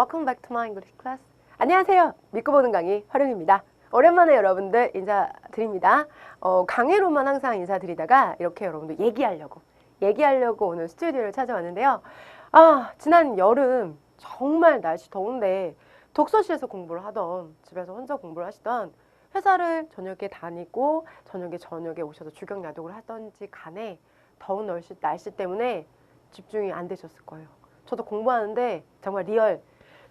Welcome back to my English class. 안녕하세요. 믿고 보는 강의 활용입니다. 오랜만에 여러분들 인사드립니다. 강의로만 항상 인사드리다가 이렇게 여러분들 얘기하려고 오늘 스튜디오를 찾아왔는데요. 지난 여름 정말 날씨 더운데 독서실에서 공부를 하던, 집에서 혼자 공부를 하시던, 회사를 저녁에 다니고 저녁에 오셔서 주경야독을 하던지 간에 더운 날씨 때문에 집중이 안 되셨을 거예요. 저도 공부하는데 정말 리얼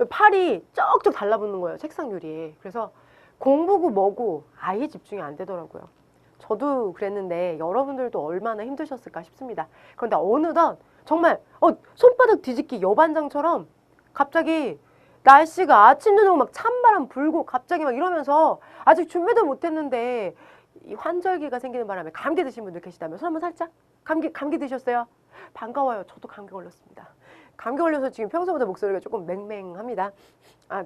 팔이 쩍쩍 달라붙는 거예요, 책상 유리에. 그래서 공부고 뭐고 아예 집중이 안 되더라고요. 저도 그랬는데 여러분들도 얼마나 힘드셨을까 싶습니다. 그런데 어느덧 정말 손바닥 뒤집기 여반장처럼 갑자기 날씨가 아침 저녁 막 찬바람 불고 갑자기 막 이러면서 아직 준비도 못했는데 이 환절기가 생기는 바람에 감기 드신 분들 계시다면 손 한번 살짝. 감기 드셨어요? 반가워요. 저도 감기 걸렸습니다. 감기 걸려서 지금 평소보다 목소리가 조금 맹맹합니다.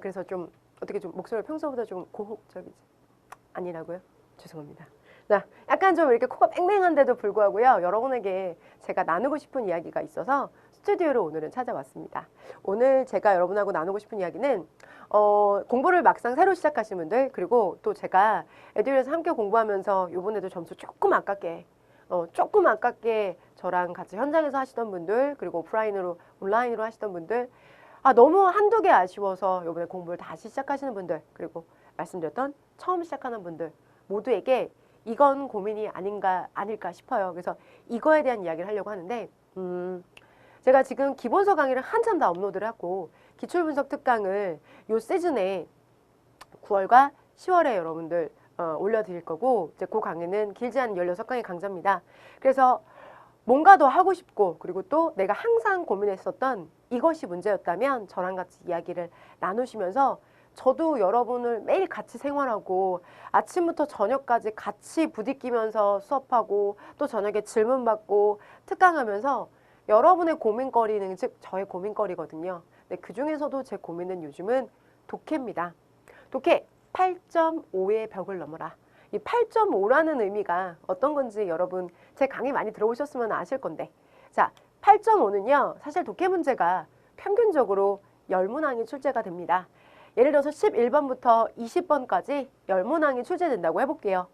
그래서 좀 어떻게 좀 목소리가 평소보다 좀 고혹적이지 아니라고요? 죄송합니다. 자, 약간 좀 이렇게 코가 맹맹한데도 불구하고요, 여러분에게 제가 나누고 싶은 이야기가 있어서 스튜디오로 오늘은 찾아왔습니다. 오늘 제가 여러분하고 나누고 싶은 이야기는 공부를 막상 새로 시작하신 분들, 그리고 또 제가 에듀윌에서 함께 공부하면서 이번에도 점수 조금 아깝게 저랑 같이 현장에서 하시던 분들, 그리고 온라인으로 하시던 분들, 너무 한두 개 아쉬워서 이번에 공부를 다시 시작하시는 분들, 그리고 말씀드렸던 처음 시작하는 분들 모두에게 이건 고민이 아닐까 싶어요. 그래서 이거에 대한 이야기를 하려고 하는데, 제가 지금 기본서 강의를 한참 다 업로드를 하고 기출분석 특강을 요 시즌에 9월과 10월에 여러분들 올려드릴 거고, 이제 그 강의는 길지 않은 16강의 강좌입니다. 그래서 뭔가 더 하고 싶고, 그리고 또 내가 항상 고민했었던 이것이 문제였다면 저랑 같이 이야기를 나누시면서, 저도 여러분을 매일 같이 생활하고 아침부터 저녁까지 같이 부딪히면서 수업하고 또 저녁에 질문받고 특강하면서 여러분의 고민거리는, 즉 저의 고민거리거든요. 근데 그 중에서도 제 고민은 요즘은 독해입니다. 독해 8.5의 벽을 넘어라. 이 8.5라는 의미가 어떤 건지 여러분 제 강의 많이 들어오셨으면 아실 건데, 자, 8.5는요 사실 독해 문제가 평균적으로 10문항이 출제가 됩니다. 예를 들어서 11번부터 20번까지 10문항이 출제된다고 해볼게요.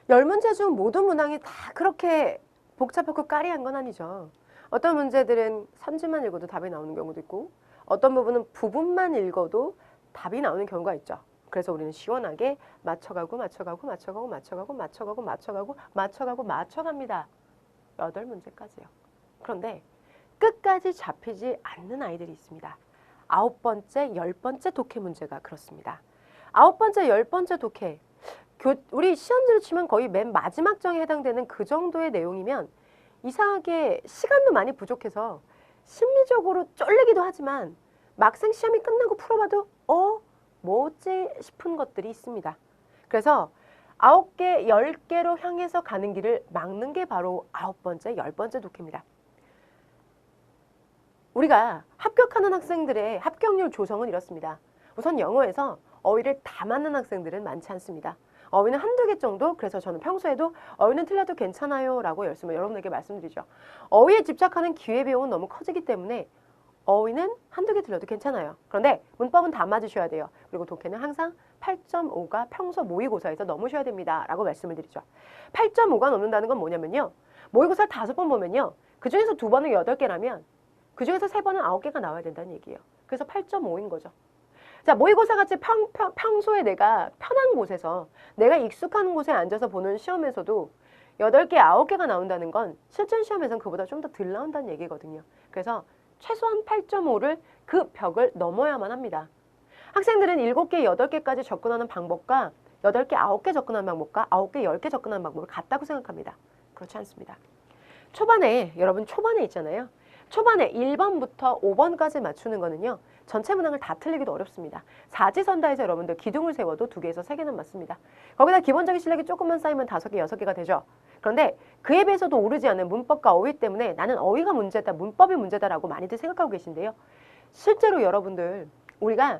10문제 중 모든 문항이 다 그렇게 복잡하고 까리한 건 아니죠. 어떤 문제들은 선지만 읽어도 답이 나오는 경우도 있고, 어떤 부분은 부분만 읽어도 답이 나오는 경우가 있죠. 그래서 우리는 시원하게 맞춰갑니다. 8문제까지요. 그런데 끝까지 잡히지 않는 아이들이 있습니다. 9번째, 10번째 독해 문제가 그렇습니다. 9번째, 10번째 독해, 우리 시험지를 치면 거의 맨 마지막 장에 해당되는 그 정도의 내용이면 이상하게 시간도 많이 부족해서 심리적으로 쫄리기도 하지만 막상 시험이 끝나고 풀어봐도 뭐지 싶은 것들이 있습니다. 그래서 9개, 10개로 향해서 가는 길을 막는 게 바로 9번째, 10번째 독해입니다. 우리가 합격하는 학생들의 합격률 조성은 이렇습니다. 우선 영어에서 어휘를 다 맞는 학생들은 많지 않습니다. 어휘는 한두 개 정도. 그래서 저는 평소에도 어휘는 틀려도 괜찮아요 라고 여러분에게 말씀드리죠. 어휘에 집착하는 기회비용은 너무 커지기 때문에 어휘는 한두 개 틀려도 괜찮아요. 그런데 문법은 다 맞으셔야 돼요. 그리고 독해는 항상 8.5가 평소 모의고사에서 넘으셔야 됩니다 라고 말씀을 드리죠. 8.5가 넘는다는 건 뭐냐면요, 모의고사를 5번 보면요, 그 중에서 2번은 8개라면 그 중에서 3번은 9개가 나와야 된다는 얘기예요. 그래서 8.5인 거죠. 자, 모의고사 같이 평소에 내가 편한 곳에서, 내가 익숙한 곳에 앉아서 보는 시험에서도 8개, 9개가 나온다는 건 실전 시험에서는 그보다 좀 더 덜 나온다는 얘기거든요. 그래서 최소한 8.5를 그 벽을 넘어야만 합니다. 학생들은 7개, 8개까지 접근하는 방법과 8개, 9개 접근하는 방법과 9개, 10개 접근하는 방법을 같다고 생각합니다. 그렇지 않습니다. 여러분 초반에 있잖아요. 초반에 1번부터 5번까지 맞추는 거는요, 전체 문항을 다 틀리기도 어렵습니다. 사지선다에서 여러분들 기둥을 세워도 2개에서 3개는 맞습니다. 거기다 기본적인 실력이 조금만 쌓이면 5개, 6개가 되죠. 그런데 그에 비해서도 오르지 않은 문법과 어휘 때문에 나는 어휘가 문제다, 문법이 문제다라고 많이들 생각하고 계신데요. 실제로 여러분들, 우리가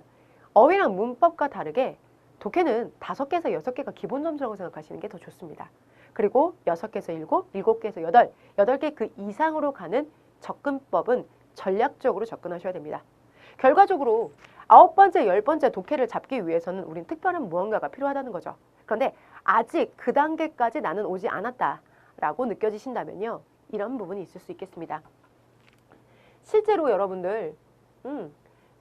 어휘랑 문법과 다르게 독해는 5개에서 6개가 기본 점수라고 생각하시는 게 더 좋습니다. 그리고 6개에서 7, 7개에서 8, 8개 그 이상으로 가는 접근법은 전략적으로 접근하셔야 됩니다. 결과적으로 9번째, 10번째 독해를 잡기 위해서는 우린 특별한 무언가가 필요하다는 거죠. 그런데 아직 그 단계까지 나는 오지 않았다라고 느껴지신다면요. 이런 부분이 있을 수 있겠습니다. 실제로 여러분들,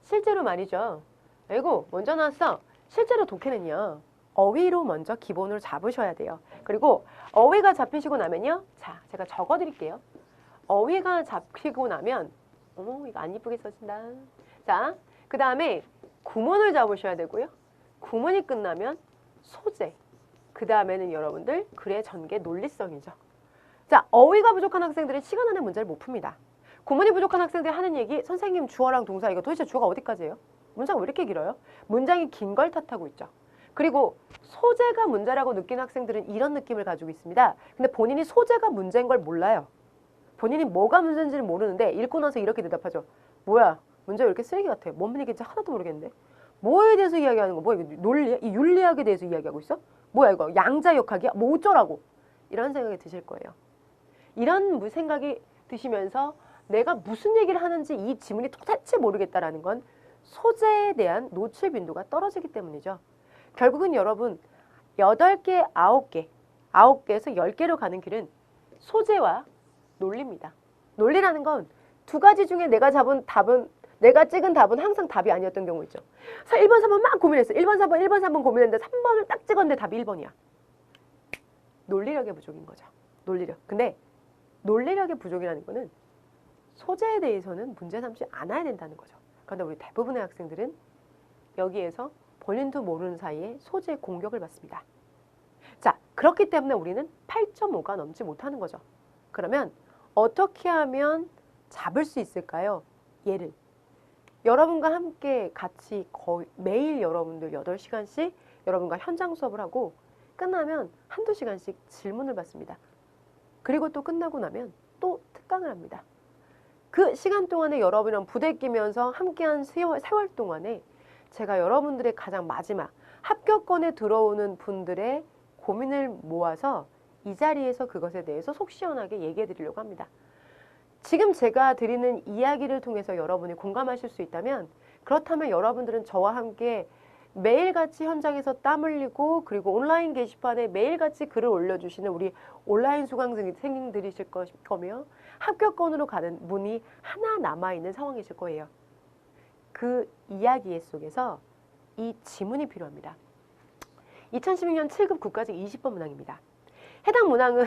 실제로 말이죠. 아이고, 먼저 나왔어. 실제로 독해는요. 어휘로 먼저 기본으로 잡으셔야 돼요. 그리고 어휘가 잡히시고 나면요. 자, 제가 적어드릴게요. 어휘가 잡히고 나면 어머, 이거 안 이쁘게 써진다. 자, 그 다음에 구문을 잡으셔야 되고요. 구문이 끝나면 소재. 그 다음에는 여러분들 글의 전개 논리성이죠. 자, 어휘가 부족한 학생들은 시간 안에 문제를 못 풉니다. 구문이 부족한 학생들이 하는 얘기, 선생님 주어랑 동사 이거 도대체 주어가 어디까지예요? 문장이 왜 이렇게 길어요? 문장이 긴 걸 탓하고 있죠. 그리고 소재가 문제라고 느끼는 학생들은 이런 느낌을 가지고 있습니다. 근데 본인이 소재가 문제인 걸 몰라요. 본인이 뭐가 문제인지를 모르는데 읽고 나서 이렇게 대답하죠. 뭐야, 문제가 왜 이렇게 쓰레기 같아? 뭔 얘기인지 하나도 모르겠는데. 뭐에 대해서 이야기하는 거? 뭐야, 논리, 이 윤리학에 대해서 이야기하고 있어? 뭐야 이거, 양자역학이야? 뭐 어쩌라고? 이런 생각이 드실 거예요. 이런 생각이 드시면서 내가 무슨 얘기를 하는지 이 지문이 도대체 모르겠다라는 건 소재에 대한 노출 빈도가 떨어지기 때문이죠. 결국은 여러분 8개, 9개, 9개에서 10개로 가는 길은 소재와 논리입니다. 논리라는 건 두 가지 중에 내가 잡은 답은, 내가 찍은 답은 항상 답이 아니었던 경우 있죠. 1번, 3번 막 고민했어. 1번, 4번, 1번, 3번 고민했는데 3번을 딱 찍었는데 답이 1번이야. 논리력의 부족인 거죠. 논리력. 근데 논리력의 부족이라는 거는 소재에 대해서는 문제 삼지 않아야 된다는 거죠. 그런데 우리 대부분의 학생들은 여기에서 본인도 모르는 사이에 소재의 공격을 받습니다. 자, 그렇기 때문에 우리는 8.5가 넘지 못하는 거죠. 그러면 어떻게 하면 잡을 수 있을까요? 얘를 여러분과 함께 같이 거의 매일 여러분들 8시간씩 여러분과 현장 수업을 하고 끝나면 한두 시간씩 질문을 받습니다. 그리고 또 끝나고 나면 또 특강을 합니다. 그 시간 동안에 여러분이랑 부대끼면서 함께한 세월 동안에 제가 여러분들의 가장 마지막 합격권에 들어오는 분들의 고민을 모아서 이 자리에서 그것에 대해서 속 시원하게 얘기해 드리려고 합니다. 지금 제가 드리는 이야기를 통해서 여러분이 공감하실 수 있다면, 그렇다면 여러분들은 저와 함께 매일같이 현장에서 땀 흘리고 그리고 온라인 게시판에 매일같이 글을 올려주시는 우리 온라인 수강생들이실 거며 합격권으로 가는 문이 하나 남아있는 상황이실 거예요. 그 이야기 속에서 이 지문이 필요합니다. 2016년 7급 국가직 20번 문항입니다. 해당 문항은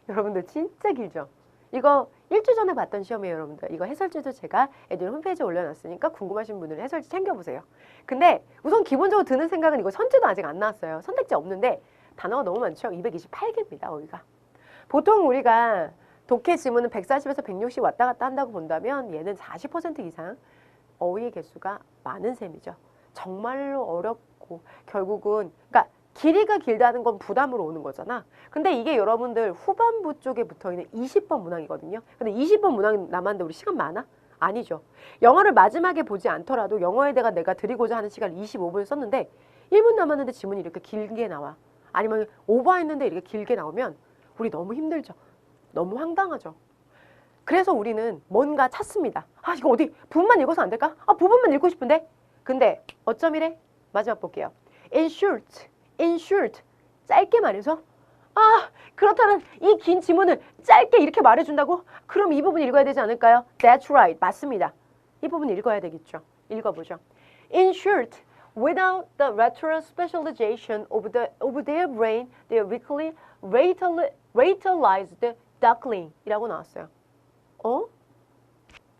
여러분들 진짜 길죠? 이거 일주 전에 봤던 시험이에요, 여러분들. 이거 해설지도 제가 애들 홈페이지에 올려놨으니까 궁금하신 분들은 해설지 챙겨보세요. 근데 우선 기본적으로 드는 생각은 이거 선지도 아직 안 나왔어요. 선택지 없는데 단어가 너무 많죠? 228개입니다, 어휘가. 보통 우리가 독해 지문은 140에서 160 왔다 갔다 한다고 본다면 얘는 40% 이상 어휘의 개수가 많은 셈이죠. 정말로 어렵고 결국은 그러니까 길이가 길다는 건 부담으로 오는 거잖아. 근데 이게 여러분들 후반부 쪽에 붙어있는 20번 문항이거든요. 근데 20번 문항이 남았는데 우리 시간 많아? 아니죠. 영어를 마지막에 보지 않더라도 영어에 대해 내가 드리고자 하는 시간을 25분을 썼는데 1분 남았는데 지문이 이렇게 길게 나와. 아니면 오버했는데 이렇게 길게 나오면 우리 너무 힘들죠. 너무 황당하죠. 그래서 우리는 뭔가 찾습니다. 아, 이거 어디 부분만 읽어서 안 될까? 아, 부분만 읽고 싶은데. 근데 어쩜 이래? 마지막 볼게요. In short, 짧게 말해서 그렇다면 이 긴 지문을 짧게 이렇게 말해준다고? 그럼 이 부분 읽어야 되지 않을까요? That's right, 맞습니다. 이 부분 읽어야 되겠죠. 읽어보죠. In short, without the lateral specialization of their brain, they are weakly racialized duckling 이라고 나왔어요.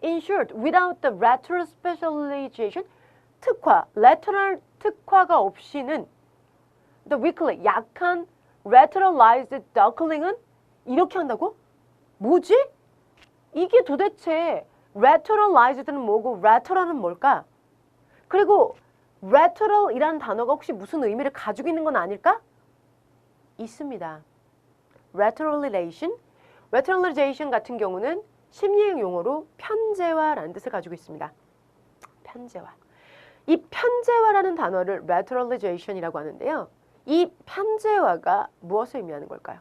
In short, without the lateral specialization, 특화, lateral 특화가 없이는 the weakly, 약한 lateralized duckling은 이렇게 한다고? 뭐지? 이게 도대체 lateralized는 뭐고 lateral은 뭘까? 그리고 lateral이라는 단어가 혹시 무슨 의미를 가지고 있는 건 아닐까? 있습니다. lateralization 같은 경우는 심리학 용어로 편제화라는 뜻을 가지고 있습니다. 편제화. 이 편제화라는 단어를 lateralization이라고 하는데요. 이 편제화가 무엇을 의미하는 걸까요?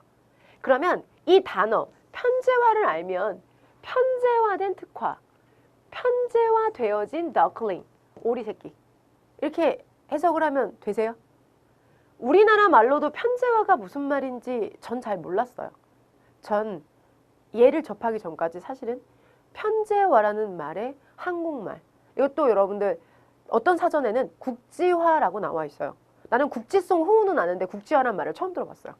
그러면 이 단어 편제화를 알면 편제화된 특화, 편제화되어진 duckling, 오리 새끼, 이렇게 해석을 하면 되세요? 우리나라 말로도 편재화가 무슨 말인지 전 잘 몰랐어요. 전 얘를 접하기 전까지 사실은 편재화라는 말의 한국말, 이것도 여러분들 어떤 사전에는 국지화라고 나와 있어요. 나는 국지송 호우는 아는데 국지화라는 말을 처음 들어봤어요.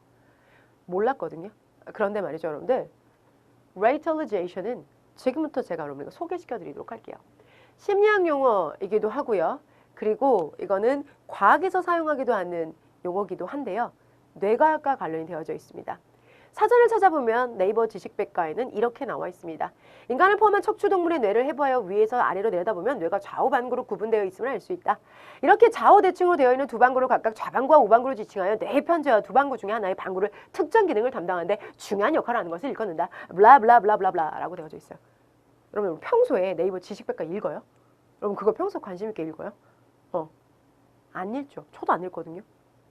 몰랐거든요. 그런데 말이죠, 여러분들. Ratealization은 지금부터 제가 여러분께 소개시켜 드리도록 할게요. 심리학 용어이기도 하고요. 그리고 이거는 과학에서 사용하기도 하는 용어기도 한데요. 뇌과학과 관련이 되어져 있습니다. 사전을 찾아보면 네이버 지식백과에는 이렇게 나와 있습니다. 인간을 포함한 척추동물의 뇌를 해부하여 위에서 아래로 내려다보면 뇌가 좌우 반구로 구분되어 있음을 알 수 있다. 이렇게 좌우 대칭으로 되어 있는 두 반구를 각각 좌반구와 우반구로 지칭하여 뇌의 편재와 두 반구 중에 하나의 반구를 특정 기능을 담당하는데 중요한 역할을 하는 것을 일컫는다. 블라블라블라블라라고 되어져 있어요. 여러분 평소에 네이버 지식백과 읽어요? 여러분 그거 평소 관심 있게 읽어요? 안 읽죠. 저도 안 읽거든요.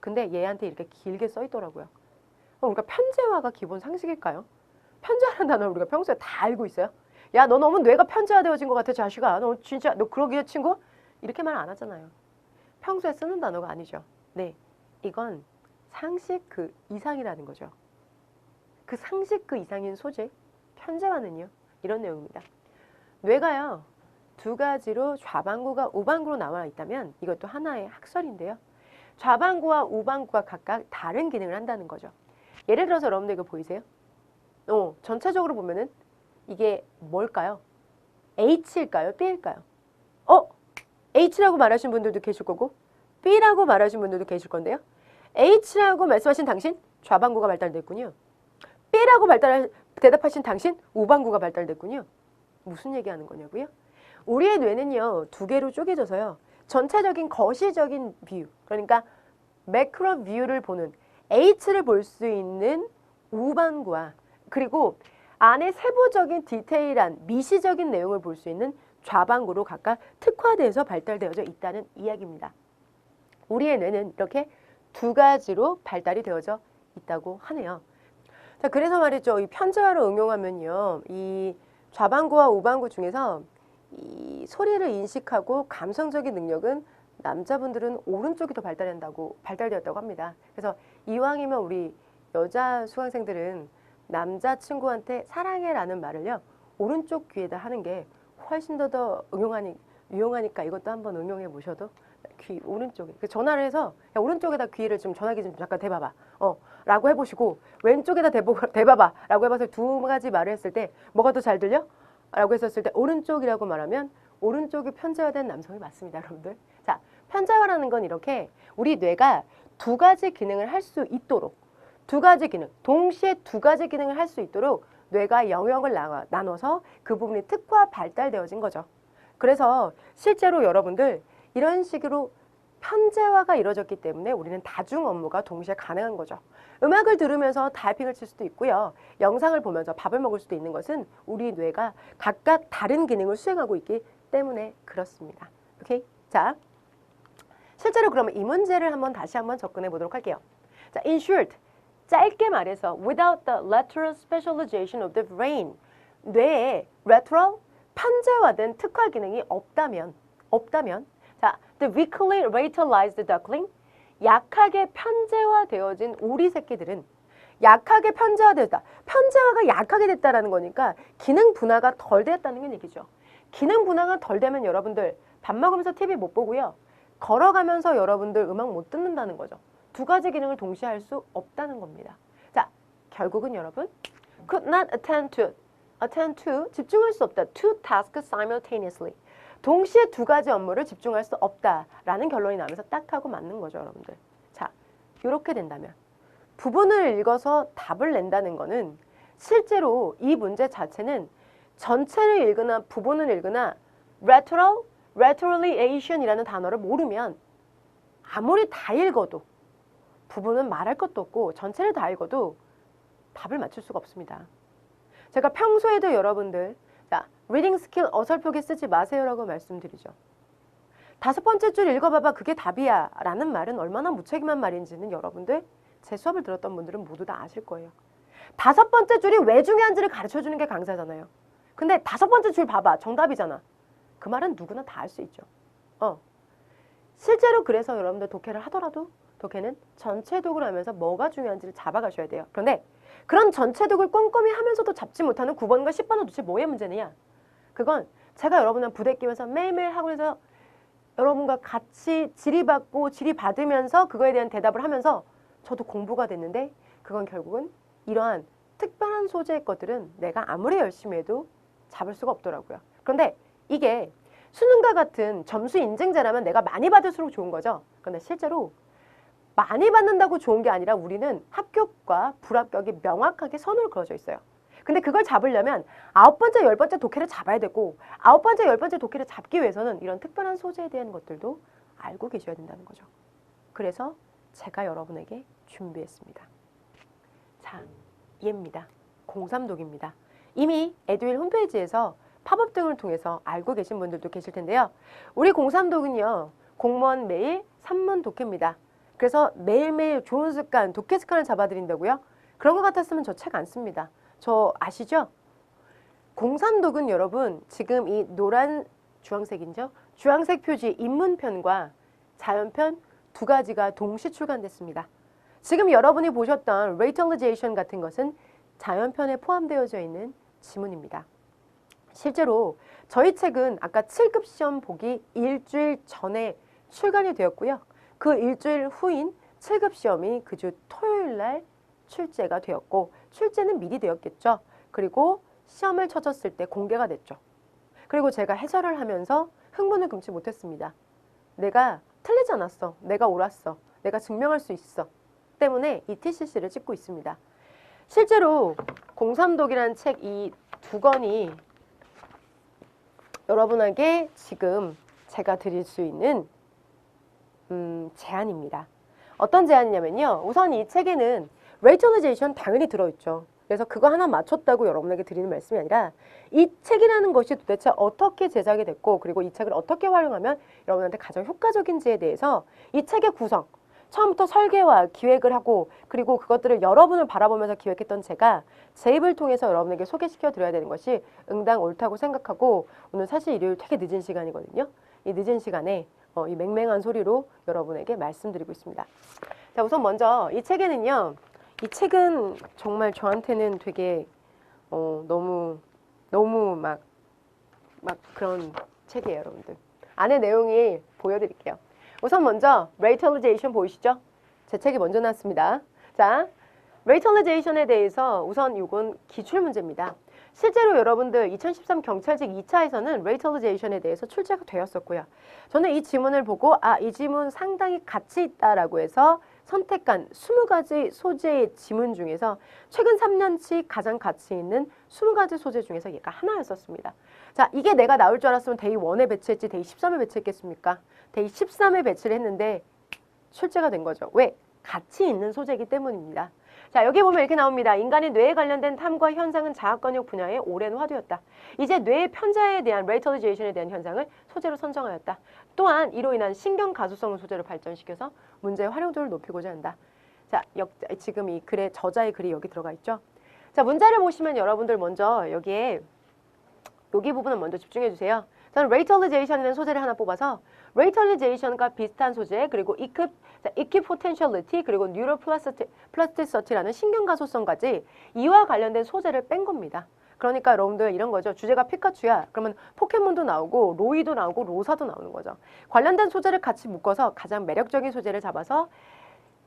근데 얘한테 이렇게 길게 써 있더라고요. 그러니까 편재화가 기본 상식일까요? 편재화라는 단어를 우리가 평소에 다 알고 있어요. 야, 너 너무 뇌가 편재화되어진 것 같아, 자식아. 너 진짜 너 그러기에 친구? 이렇게 말 안 하잖아요. 평소에 쓰는 단어가 아니죠. 네, 이건 상식 그 이상이라는 거죠. 그 상식 그 이상인 소재, 편재화는요. 이런 내용입니다. 뇌가요. 두 가지로 좌반구가 우반구로 나와 있다면 이것도 하나의 학설인데요. 좌반구와 우반구가 각각 다른 기능을 한다는 거죠. 예를 들어서 여러분들 이거 보이세요? 전체적으로 보면은 이게 뭘까요? H일까요? B일까요? H라고 말하신 분들도 계실 거고 B라고 말하신 분들도 계실 건데요. H라고 말씀하신 당신 좌반구가 발달됐군요. B라고 대답하신 당신 우반구가 발달됐군요. 무슨 얘기하는 거냐고요? 우리의 뇌는요, 두 개로 쪼개져서요. 전체적인 거시적인 뷰, 그러니까 매크로 뷰를 보는 H를 볼 수 있는 우반구와 그리고 안에 세부적인 디테일한 미시적인 내용을 볼 수 있는 좌반구로 각각 특화돼서 발달되어져 있다는 이야기입니다. 우리의 뇌는 이렇게 두 가지로 발달이 되어져 있다고 하네요. 자, 그래서 말이죠. 이 편재화를 응용하면요. 이 좌반구와 우반구 중에서 이 소리를 인식하고 감성적인 능력은 남자분들은 오른쪽이 더 발달되었다고 합니다. 그래서 이왕이면 우리 여자 수강생들은 남자친구한테 사랑해라는 말을요. 오른쪽 귀에다 하는 게 훨씬 더 유용하니까 이것도 한번 응용해 보셔도 귀 오른쪽에 전화를 해서 야, 오른쪽에다 귀를 좀 전화기 좀 잠깐 대봐봐 라고 해보시고 왼쪽에다 대봐봐 라고 해봐서 두 가지 말을 했을 때 뭐가 더 잘 들려? 라고 했었을 때 오른쪽이라고 말하면 오른쪽이 편재화된 남성이 맞습니다, 여러분들. 자, 편재화라는 건 이렇게 우리 뇌가 두 가지 기능을 할 수 있도록 동시에 두 가지 기능을 할 수 있도록 뇌가 영역을 나눠서 그 부분이 특화 발달되어진 거죠. 그래서 실제로 여러분들 이런 식으로 편재화가 이루어졌기 때문에 우리는 다중 업무가 동시에 가능한 거죠. 음악을 들으면서 타이핑을 칠 수도 있고요. 영상을 보면서 밥을 먹을 수도 있는 것은 우리 뇌가 각각 다른 기능을 수행하고 있기 때문에 그렇습니다. 오케이? 자, 실제로 그러면 이 문제를 다시 한번 접근해 보도록 할게요. 자, in short, 짧게 말해서 without the lateral specialization of the brain, 뇌에 lateral, 편재화된 특화 기능이 없다면 자, the weakly ratealized duckling, 약하게 편재화되어진 오리 새끼들은 약하게 편재화됐다. 편재화가 약하게 됐다라는 거니까 기능 분화가 덜 됐다는 얘기죠. 기능 분화가 덜 되면 여러분들 밥 먹으면서 TV 못 보고요. 걸어가면서 여러분들 음악 못 듣는다는 거죠. 두 가지 기능을 동시에 할 수 없다는 겁니다. 자, 결국은 여러분 could not attend to 집중할 수 없다. to task simultaneously. 동시에 두 가지 업무를 집중할 수 없다라는 결론이 나면서 딱 하고 맞는 거죠, 여러분들. 자, 이렇게 된다면 부분을 읽어서 답을 낸다는 거는 실제로 이 문제 자체는 전체를 읽거나 부분을 읽거나 lateralization이라는 단어를 모르면 아무리 다 읽어도 부분은 말할 것도 없고 전체를 다 읽어도 답을 맞출 수가 없습니다. 제가 평소에도 여러분들 자, 리딩 스킬 어설프게 쓰지 마세요라고 말씀드리죠. 5번째 줄 읽어봐봐 그게 답이야 라는 말은 얼마나 무책임한 말인지는 여러분들 제 수업을 들었던 분들은 모두 다 아실 거예요. 5번째 줄이 왜 중요한지를 가르쳐주는 게 강사잖아요. 근데 5번째 줄 봐봐 정답이잖아. 그 말은 누구나 다 할 수 있죠. 실제로 그래서 여러분들 독해를 하더라도 독해는 전체 독을 하면서 뭐가 중요한지를 잡아가셔야 돼요. 그런데 그런 전체 독을 꼼꼼히 하면서도 잡지 못하는 9번과 10번은 도대체 뭐의 문제느냐? 그건 제가 여러분을 부대끼면서 매일매일 학원에서 여러분과 같이 질의받고 질의받으면서 그거에 대한 대답을 하면서 저도 공부가 됐는데 그건 결국은 이러한 특별한 소재의 것들은 내가 아무리 열심히 해도 잡을 수가 없더라고요. 그런데 이게 수능과 같은 점수 인증제라면 내가 많이 받을수록 좋은 거죠. 그런데 실제로 많이 받는다고 좋은 게 아니라 우리는 합격과 불합격이 명확하게 선으로 그어져 있어요. 근데 그걸 잡으려면 9번째, 10번째 독해를 잡아야 되고 9번째, 10번째 독해를 잡기 위해서는 이런 특별한 소재에 대한 것들도 알고 계셔야 된다는 거죠. 그래서 제가 여러분에게 준비했습니다. 자, 얘입니다. 03독입니다. 이미 에듀윌 홈페이지에서 팝업 등을 통해서 알고 계신 분들도 계실 텐데요. 우리 03독은요. 공무원 매일 3문 독해입니다. 그래서 매일매일 좋은 습관, 독해 습관을 잡아드린다고요? 그런 것 같았으면 저 책 안 씁니다. 저 아시죠? 03독은 여러분 지금 이 노란 주황색이죠? 주황색 표지 인문편과 자연편 두 가지가 동시 출간됐습니다. 지금 여러분이 보셨던 레이털리제이션 같은 것은 자연편에 포함되어져 있는 지문입니다. 실제로 저희 책은 아까 7급 시험 보기 일주일 전에 출간이 되었고요. 그 일주일 후인 7급 시험이 그 주 토요일 날 출제가 되었고 출제는 미리 되었겠죠. 그리고 시험을 쳐졌을 때 공개가 됐죠. 그리고 제가 해설을 하면서 흥분을 금치 못했습니다. 내가 틀리지 않았어. 내가 옳았어. 내가 증명할 수 있어. 때문에 이 TCC를 찍고 있습니다. 실제로 03독이라는 책 이 두 권이 여러분에게 지금 제가 드릴 수 있는 제안입니다. 어떤 제안이냐면요. 우선 이 책에는 레이털리제이션 당연히 들어있죠. 그래서 그거 하나 맞췄다고 여러분에게 드리는 말씀이 아니라 이 책이라는 것이 도대체 어떻게 제작이 됐고 그리고 이 책을 어떻게 활용하면 여러분한테 가장 효과적인지에 대해서 이 책의 구성, 처음부터 설계와 기획을 하고 그리고 그것들을 여러분을 바라보면서 기획했던 제가 제 입을 통해서 여러분에게 소개시켜 드려야 되는 것이 응당 옳다고 생각하고 오늘 사실 일요일 되게 늦은 시간이거든요. 이 늦은 시간에 이 맹맹한 소리로 여러분에게 말씀드리고 있습니다. 자, 우선 먼저 이 책에는요. 이 책은 정말 저한테는 되게 너무 막 그런 책이에요, 여러분들. 안에 내용이 보여드릴게요. 우선 먼저 레이털리제이션 보이시죠? 제 책이 먼저 나왔습니다. 자, 레이털리제이션에 대해서 우선 이건 기출문제입니다. 실제로 여러분들 2013 경찰직 2차에서는 레이털리제이션에 대해서 출제가 되었었고요. 저는 이 지문을 보고 이 지문 상당히 가치 있다라고 해서 선택한 20가지 소재의 지문 중에서 최근 3년치 가장 가치 있는 20가지 소재 중에서 얘가 하나였었습니다. 자, 이게 내가 나올 줄 알았으면 데이 1에 배치했지 데이 13에 배치했겠습니까? 데이 13에 배치를 했는데 출제가 된 거죠. 왜? 가치 있는 소재이기 때문입니다. 자, 여기 보면 이렇게 나옵니다. 인간의 뇌에 관련된 탐구와 현상은 자학권역 분야의 오랜 화두였다. 이제 뇌의 편자에 대한 레이털리제이션에 대한 현상을 소재로 선정하였다. 또한 이로 인한 신경 가소성을 소재로 발전시켜서 문제의 활용도를 높이고자 한다. 자, 지금 이 글의 저자의 글이 여기 들어가 있죠. 자, 문제를 보시면 여러분들 먼저 여기 부분을 먼저 집중해 주세요. 저는 레이털리제이션이라는 소재를 하나 뽑아서 레이털리제이션과 비슷한 소재 그리고 이퀴포텐셜리티 그리고 뉴로플라스티시티라는 신경가소성까지 이와 관련된 소재를 뺀 겁니다. 그러니까 여러분들 이런 거죠. 주제가 피카츄야. 그러면 포켓몬도 나오고 로이도 나오고 로사도 나오는 거죠. 관련된 소재를 같이 묶어서 가장 매력적인 소재를 잡아서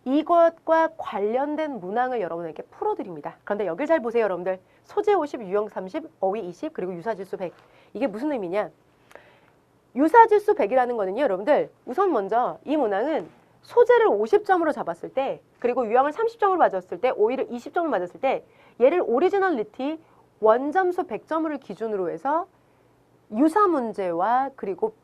이것과 관련된 문항을 여러분에게 풀어드립니다. 그런데 여길 잘 보세요, 여러분들. 소재 50, 유형 30, 어휘 20, 그리고 유사질수 100. 이게 무슨 의미냐? 유사질수 100이라는 거는요, 여러분들. 우선 먼저 이 문항은 소재를 50점으로 잡았을 때 그리고 유형을 30점으로 맞았을 때 어휘를 20점을 맞았을 때 얘를 오리지널리티 원점수 100점을 기준으로 해서 유사 문제와 그리고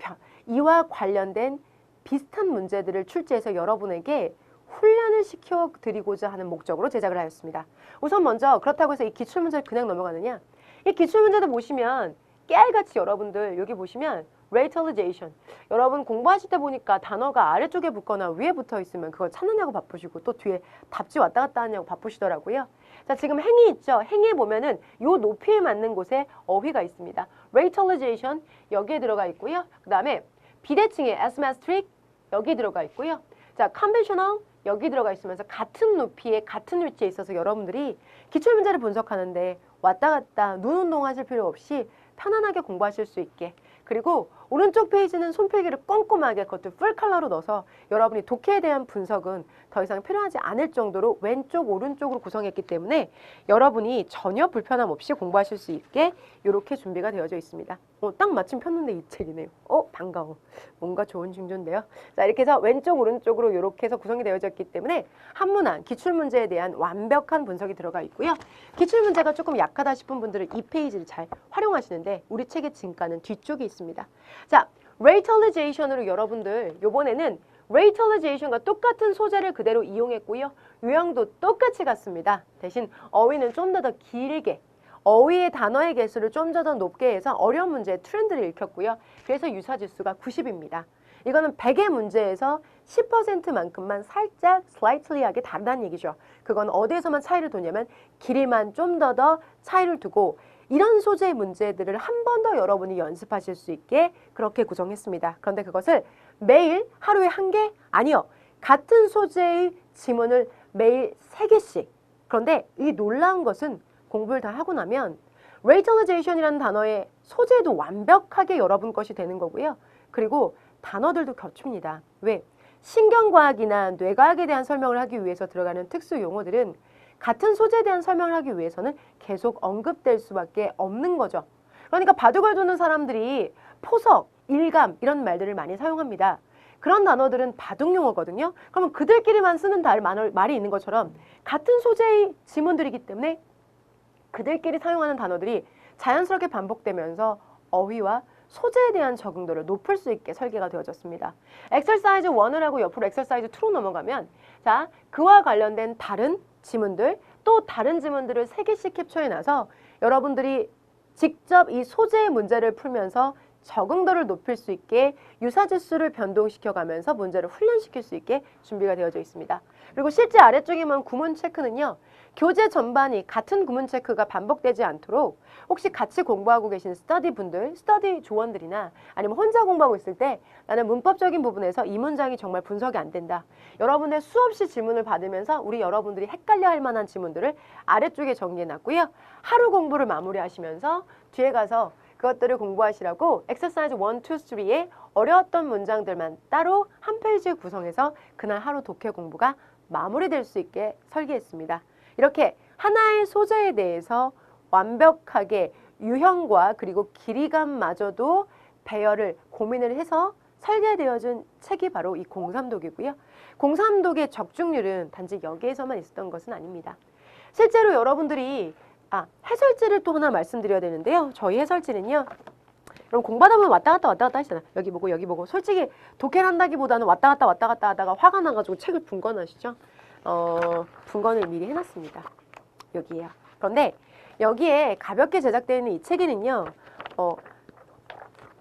이와 관련된 비슷한 문제들을 출제해서 여러분에게 훈련을 시켜드리고자 하는 목적으로 제작을 하였습니다. 우선 먼저 그렇다고 해서 이 기출문제를 그냥 넘어가느냐? 이 기출문제도 보시면 깨알같이 여러분들 여기 보시면 레이털리제이션 여러분 공부하실 때 보니까 단어가 아래쪽에 붙거나 위에 붙어 있으면 그걸 찾느냐고 바쁘시고 또 뒤에 답지 왔다 갔다 하냐고 바쁘시더라고요. 자, 지금 행이 있죠. 행에 보면은 요 높이에 맞는 곳에 어휘가 있습니다. 레이털리제이션 여기에 들어가 있고요. 그 다음에 비대칭의 asymmetric, 여기 들어가 있고요. 자, conventional 여기 들어가 있으면서 같은 높이에 같은 위치에 있어서 여러분들이 기출문제를 분석하는데 왔다 갔다 눈 운동하실 필요 없이 편안하게 공부하실 수 있게, 그리고 오른쪽 페이지는 손필기를 꼼꼼하게 그것도 풀 컬러로 넣어서 여러분이 독해에 대한 분석은 더 이상 필요하지 않을 정도로 왼쪽 오른쪽으로 구성했기 때문에 여러분이 전혀 불편함 없이 공부하실 수 있게 이렇게 준비가 되어져 있습니다. 딱 마침 폈는데 이 책이네요. 반가워. 뭔가 좋은 징조인데요. 자, 이렇게 해서 왼쪽 오른쪽으로 이렇게 해서 구성이 되어졌기 때문에 한문안 기출문제에 대한 완벽한 분석이 들어가 있고요. 기출문제가 조금 약하다 싶은 분들은 이 페이지를 잘 활용하시는데 우리 책의 진가는 뒤쪽에 있습니다. 자, 레이털리제이션으로 여러분들 요번에는 레이털리제이션과 똑같은 소재를 그대로 이용했고요. 유형도 똑같이 같습니다. 대신 어휘는 좀 더 길게, 어휘의 단어의 개수를 좀 더 높게 해서 어려운 문제의 트렌드를 읽혔고요. 그래서 유사지수가 90입니다. 이거는 100의 문제에서 10%만큼만 살짝 slightly하게 다르다는 얘기죠. 그건 어디에서만 차이를 두냐면 길이만 좀 더 차이를 두고 이런 소재의 문제들을 한 번 더 여러분이 연습하실 수 있게 그렇게 구성했습니다. 그런데 그것을 매일 하루에 1개? 아니요. 같은 소재의 지문을 매일 3개씩. 그런데 이 놀라운 것은 공부를 다 하고 나면 레이털리제이션이라는 단어의 소재도 완벽하게 여러분 것이 되는 거고요. 그리고 단어들도 겹칩니다. 왜? 신경과학이나 뇌과학에 대한 설명을 하기 위해서 들어가는 특수 용어들은 같은 소재에 대한 설명을 하기 위해서는 계속 언급될 수밖에 없는 거죠. 그러니까 바둑을 두는 사람들이 포석, 일감 이런 말들을 많이 사용합니다. 그런 단어들은 바둑 용어거든요. 그러면 그들끼리만 쓰는 말이 있는 것처럼 같은 소재의 지문들이기 때문에 그들끼리 사용하는 단어들이 자연스럽게 반복되면서 어휘와 소재에 대한 적응도를 높일 수 있게 설계가 되어졌습니다. 엑서사이즈 1을 하고 옆으로 엑서사이즈 2로 넘어가면 자, 그와 관련된 다른 지문들, 또 다른 지문들을 3개씩 캡처해놔서 여러분들이 직접 이 소재의 문제를 풀면서 적응도를 높일 수 있게 유사지수를 변동시켜가면서 문제를 훈련시킬 수 있게 준비가 되어져 있습니다. 그리고 실제 아래쪽에 보면 구문 체크는요. 교재 전반이 같은 구문 체크가 반복되지 않도록 혹시 같이 공부하고 계신 스터디 분들, 스터디 조원들이나 아니면 혼자 공부하고 있을 때 나는 문법적인 부분에서 이 문장이 정말 분석이 안 된다. 여러분의 수없이 질문을 받으면서 우리 여러분들이 헷갈려 할 만한 지문들을 아래쪽에 정리해 놨고요. 하루 공부를 마무리하시면서 뒤에 가서 그것들을 공부하시라고 엑서사이즈 1, 2, 3에 어려웠던 문장들만 따로 한 페이지 구성해서 그날 하루 독해 공부가 마무리될 수 있게 설계했습니다. 이렇게 하나의 소재에 대해서 완벽하게 유형과 그리고 길이감마저도 배열을 고민을 해서 설계되어진 책이 바로 이 공삼독이고요. 공삼독의 적중률은 단지 여기에서만 있었던 것은 아닙니다. 실제로 여러분들이 해설지를 또 하나 말씀드려야 되는데요. 저희 해설지는요. 그럼 공부하다 보면 왔다 갔다 하시잖아요. 여기 보고. 솔직히 독해를 한다기보다는 왔다 갔다 하다가 화가 나가지고 책을 분권하시죠. 분권을 미리 해놨습니다. 여기에요. 그런데 여기에 가볍게 제작되어 있는 이 책에는요.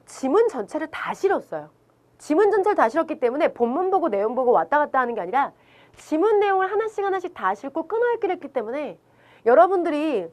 지문 전체를 다 실었어요. 지문 전체를 다 실었기 때문에 본문 보고 내용 보고 왔다 갔다 하는 게 아니라 지문 내용을 하나씩 다 실고 끊어읽기를 했기 때문에 여러분들이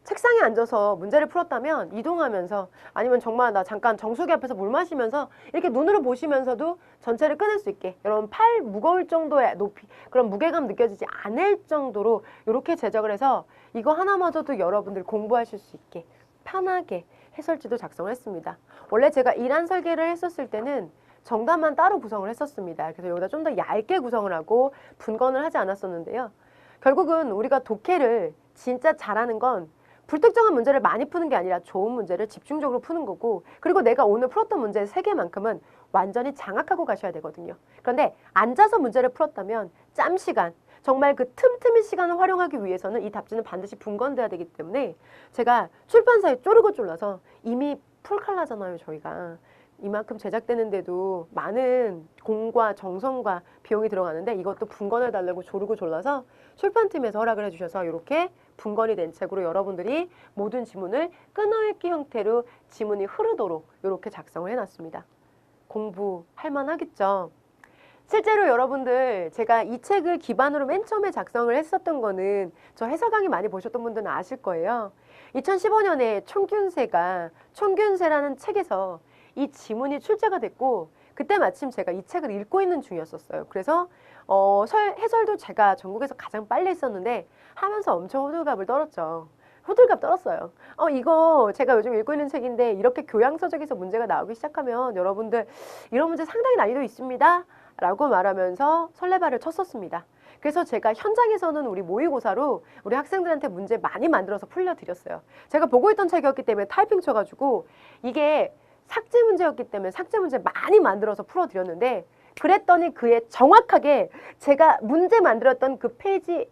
책상에 앉아서 문제를 풀었다면 이동하면서 아니면 정말 나 잠깐 정수기 앞에서 물 마시면서 이렇게 눈으로 보시면서도 전체를 끊을 수 있게 여러분 팔 무거울 정도의 높이 그런 무게감 느껴지지 않을 정도로 이렇게 제작을 해서 이거 하나마저도 여러분들 공부하실 수 있게 편하게 해설지도 작성을 했습니다. 원래 제가 이란 설계를 했었을 때는 정답만 따로 구성을 했었습니다. 그래서 여기다 좀 더 얇게 구성을 하고 분권을 하지 않았었는데요. 결국은 우리가 독해를 진짜 잘하는 건 불특정한 문제를 많이 푸는 게 아니라 좋은 문제를 집중적으로 푸는 거고 그리고 내가 오늘 풀었던 문제 3개만큼은 완전히 장악하고 가셔야 되거든요. 그런데 앉아서 문제를 풀었다면 짬 시간, 정말 그 틈틈이 시간을 활용하기 위해서는 이 답지는 반드시 분권돼야 되기 때문에 제가 출판사에 쪼르고 쫄라서 이미 풀칼라잖아요, 저희가. 이만큼 제작되는데도 많은 공과 정성과 비용이 들어가는데 이것도 분권을 달라고 조르고 졸라서 출판팀에서 허락을 해주셔서 이렇게 분권이 된 책으로 여러분들이 모든 지문을 끊어읽기 형태로 지문이 흐르도록 이렇게 작성을 해놨습니다. 공부할 만하겠죠? 실제로 여러분들 제가 이 책을 기반으로 맨 처음에 작성을 했었던 거는 저 해설 강의 많이 보셨던 분들은 아실 거예요. 2015년에 총균세라는 책에서 이 지문이 출제가 됐고 그때 마침 제가 이 책을 읽고 있는 중이었었어요. 그래서 해설도 제가 전국에서 가장 빨리 했었는데 하면서 엄청 호들갑을 떨었죠. 호들갑 떨었어요. 이거 제가 요즘 읽고 있는 책인데 이렇게 교양서적에서 문제가 나오기 시작하면 여러분들 이런 문제 상당히 난이도 있습니다. 라고 말하면서 설레발을 쳤었습니다. 그래서 제가 현장에서는 우리 모의고사로 우리 학생들한테 문제 많이 만들어서 풀려드렸어요. 제가 보고 있던 책이었기 때문에 타이핑 쳐가지고 이게 삭제 문제였기 때문에 삭제 문제 많이 만들어서 풀어드렸는데 그랬더니 그에 정확하게 제가 문제 만들었던 그 페이지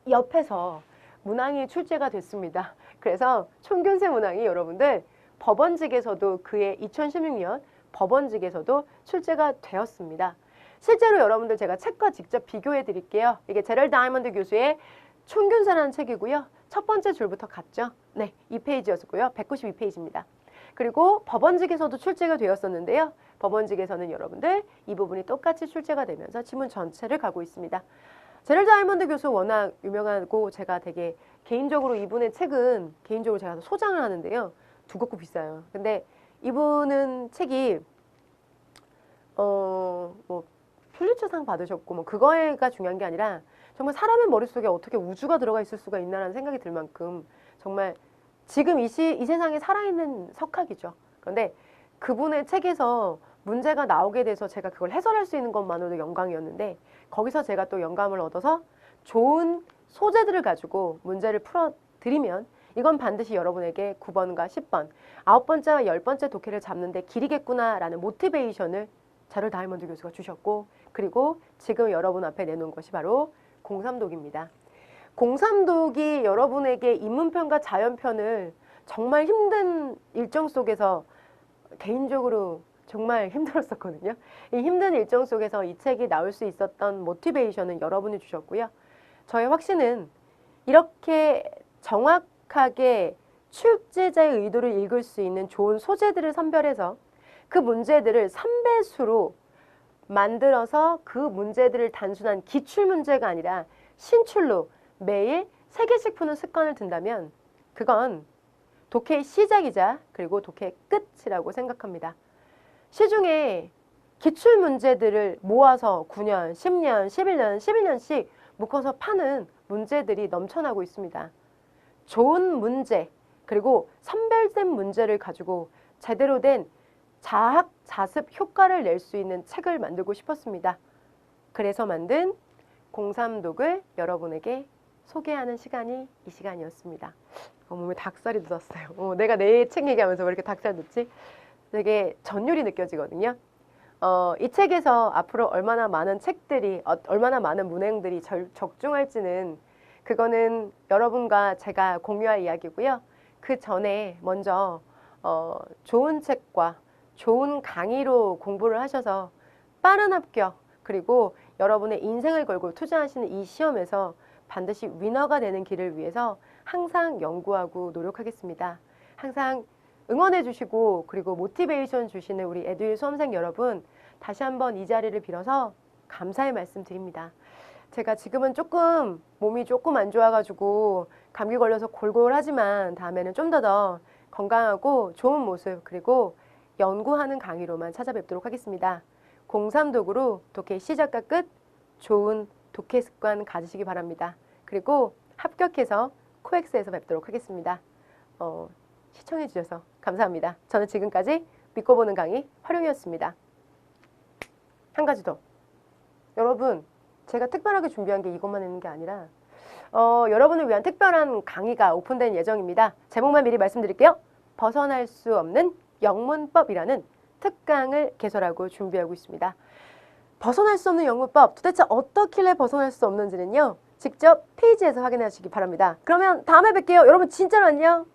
옆에서 문항이 출제가 됐습니다. 그래서 총균세 문항이 여러분들 법원직에서도 그해 2016년 법원직에서도 출제가 되었습니다. 실제로 여러분들 제가 책과 직접 비교해 드릴게요. 이게 제럴드 다이먼드 교수의 총균세라는 책이고요. 첫 번째 줄부터 갔죠. 네, 2페이지였고요. 192페이지입니다. 그리고 법원직에서도 출제가 되었었는데요. 법원직에서는 여러분들 이 부분이 똑같이 출제가 되면서 지문 전체를 가고 있습니다. 제럴드 다이먼드 교수 워낙 유명하고 제가 되게 개인적으로 이분의 책은 개인적으로 제가 소장을 하는데요. 두껍고 비싸요. 근데 이분은 책이 뭐 퓰리처상 받으셨고 뭐 그거가 중요한 게 아니라 정말 사람의 머릿속에 어떻게 우주가 들어가 있을 수가 있나라는 생각이 들 만큼 정말 지금 이 세상에 살아있는 석학이죠. 그런데 그분의 책에서 문제가 나오게 돼서 제가 그걸 해설할 수 있는 것만으로도 영광이었는데 거기서 제가 또 영감을 얻어서 좋은 소재들을 가지고 문제를 풀어드리면 이건 반드시 여러분에게 9번과 10번, 9번째와 10번째 독해를 잡는데 길이겠구나라는 모티베이션을 제럴드 다이먼드 교수가 주셨고 그리고 지금 여러분 앞에 내놓은 것이 바로 공삼독입니다. 공삼독이 여러분에게 인문편과 자연편을 정말 힘든 일정 속에서 개인적으로 정말 힘들었었거든요. 이 힘든 일정 속에서 이 책이 나올 수 있었던 모티베이션은 여러분이 주셨고요. 저의 확신은 이렇게 정확하게 출제자의 의도를 읽을 수 있는 좋은 소재들을 선별해서 그 문제들을 3배수로 만들어서 그 문제들을 단순한 기출문제가 아니라 신출로 매일 3개씩 푸는 습관을 든다면 그건 독해의 시작이자 그리고 독해의 끝이라고 생각합니다. 시중에 기출문제들을 모아서 9년, 10년, 11년, 11년씩 묶어서 파는 문제들이 넘쳐나고 있습니다. 좋은 문제 그리고 선별된 문제를 가지고 제대로 된 자학, 자습 효과를 낼 수 있는 책을 만들고 싶었습니다. 그래서 만든 공삼독을 여러분에게 소개하는 시간이 이 시간이었습니다. 몸에 닭살이 돋았어요. 내가 내 책 얘기하면서 왜 이렇게 닭살 돋지? 되게 전율이 느껴지거든요. 이 책에서 앞으로 얼마나 많은 책들이, 얼마나 많은 문행들이 적중할지는 그거는 여러분과 제가 공유할 이야기고요. 그 전에 먼저 좋은 책과 좋은 강의로 공부를 하셔서 빠른 합격 그리고 여러분의 인생을 걸고 투자하시는 이 시험에서 반드시 위너가 되는 길을 위해서 항상 연구하고 노력하겠습니다. 항상 응원해 주시고 그리고 모티베이션 주시는 우리 에듀윌 수험생 여러분 다시 한번 이 자리를 빌어서 감사의 말씀 드립니다. 제가 지금은 몸이 조금 안 좋아가지고 감기 걸려서 골골하지만 다음에는 좀 더 건강하고 좋은 모습 그리고 연구하는 강의로만 찾아뵙도록 하겠습니다. 공삼독으로 독해 시작과 끝 좋은 독해 습관 가지시기 바랍니다. 그리고 합격해서 코엑스에서 뵙도록 하겠습니다. 시청해 주셔서 감사합니다. 저는 지금까지 믿고 보는 강의 활용이었습니다. 한 가지 더. 여러분 제가 특별하게 준비한 게 이것만 있는 게 아니라 여러분을 위한 특별한 강의가 오픈된 예정입니다. 제목만 미리 말씀드릴게요. 벗어날 수 없는 영문법이라는 특강을 개설하고 준비하고 있습니다. 벗어날 수 없는 영문법, 도대체 어떻길래 벗어날 수 없는지는요. 직접 페이지에서 확인하시기 바랍니다. 그러면 다음에 뵐게요. 여러분 진짜로 안녕.